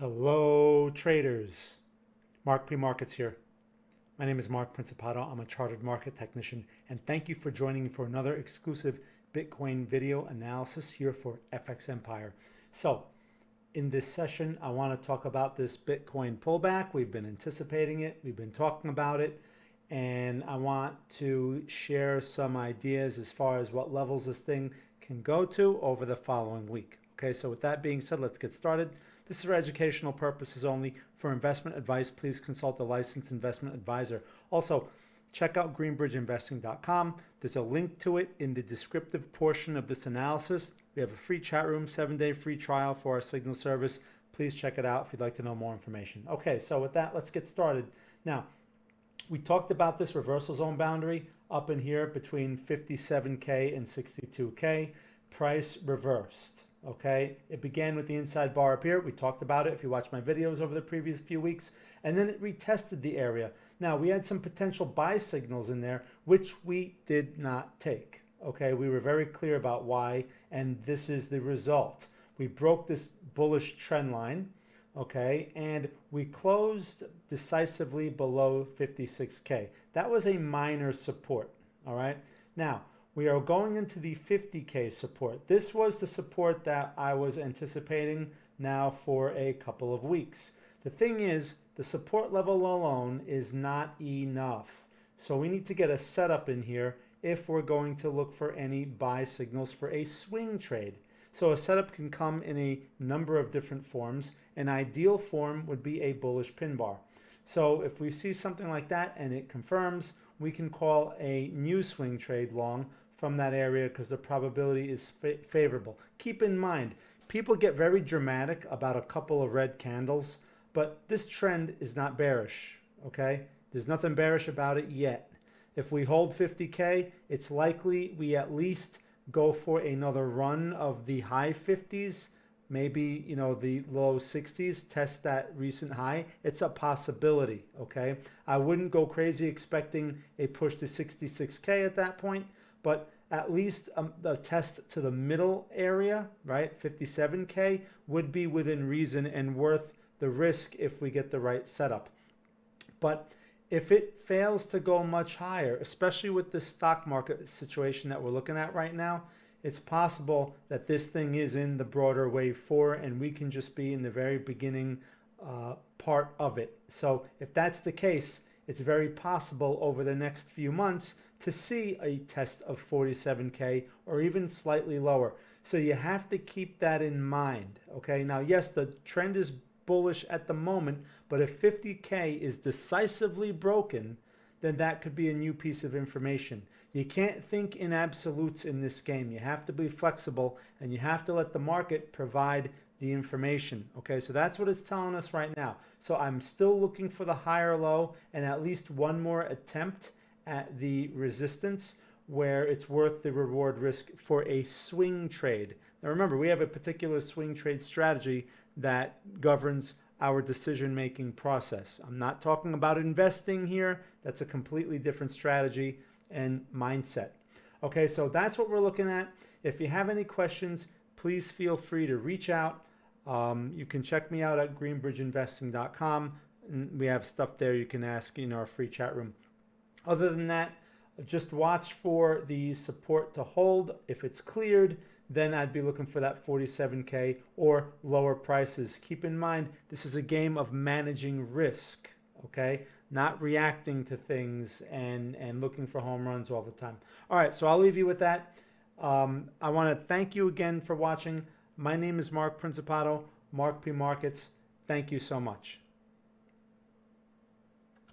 Hello traders, Mark P. Markets here. My name is Mark Principato. I'm a chartered market technician, and thank you for joining me for another exclusive Bitcoin video analysis here for FXEmpire. So in this session, I want to talk about this Bitcoin pullback. We've been anticipating it, we've been talking about it, and I want to share some ideas as far as what levels this thing can go to over the following week. Okay, so with that being said, let's get started. This is for educational purposes only. For investment advice, please consult a licensed investment advisor. Also, check out greenbridgeinvesting.com. There's a link to it in the descriptive portion of this analysis. We have a free chat room, 7-day free trial for our Signal service. Please check it out if you'd like to know more information. Okay, so with that, let's get started. Now, we talked about this reversal zone boundary up in here between 57K and 62K. Price reversed. Okay, it began with the inside bar up here. We talked about it if you watched my videos over the previous few weeks, and then it retested the area. Now, we had some potential buy signals in there, which we did not take. Okay, we were very clear about why, and this is the result. We broke this bullish trend line, okay, and we closed decisively below 56K. That was a minor support, all right? Now, we are going into the 50K support. This was the support that I was anticipating now for a couple of weeks. The thing is, the support level alone is not enough. So we need to get a setup in here if we're going to look for any buy signals for a swing trade. So a setup can come in a number of different forms. An ideal form would be a bullish pin bar. So if we see something like that and it confirms, we can call a new swing trade long from that area because the probability is favorable. Keep in mind, people get very dramatic about a couple of red candles, but this trend is not bearish, okay? There's nothing bearish about it yet. If we hold 50K, it's likely we at least go for another run of the high 50s, maybe, the low 60s, test that recent high. It's a possibility, okay? I wouldn't go crazy expecting a push to 66K at that point, but at least the test to the middle area, right, 57K, would be within reason and worth the risk if we get the right setup. But if it fails to go much higher, especially with the stock market situation that we're looking at right now, it's possible that this thing is in the broader wave 4 and we can just be in the very beginning part of it. So if that's the case, it's very possible over the next few months to see a test of 47K or even slightly lower. So you have to keep that in mind, okay? Now, yes, the trend is bullish at the moment, but if 50K is decisively broken, then that could be a new piece of information. You can't think in absolutes in this game. You have to be flexible and you have to let the market provide the information. Okay, so that's what it's telling us right now. So I'm still looking for the higher low and at least one more attempt at the resistance where it's worth the reward risk for a swing trade. Now remember, we have a particular swing trade strategy that governs our decision-making process. I'm not talking about investing here. That's a completely different strategy and mindset. Okay, so that's what we're looking at. If you have any questions, please feel free to reach out. You can check me out at greenbridgeinvesting.com. We have stuff there you can ask in our free chat room. Other than that, just watch for the support to hold. If it's cleared, then I'd be looking for that 47K or lower prices. Keep in mind, this is a game of managing risk, okay? Not reacting to things and looking for home runs all the time. All right, so I'll leave you with that. I want to thank you again for watching. My name is Mark Principato, Mark P. Markets. Thank you so much.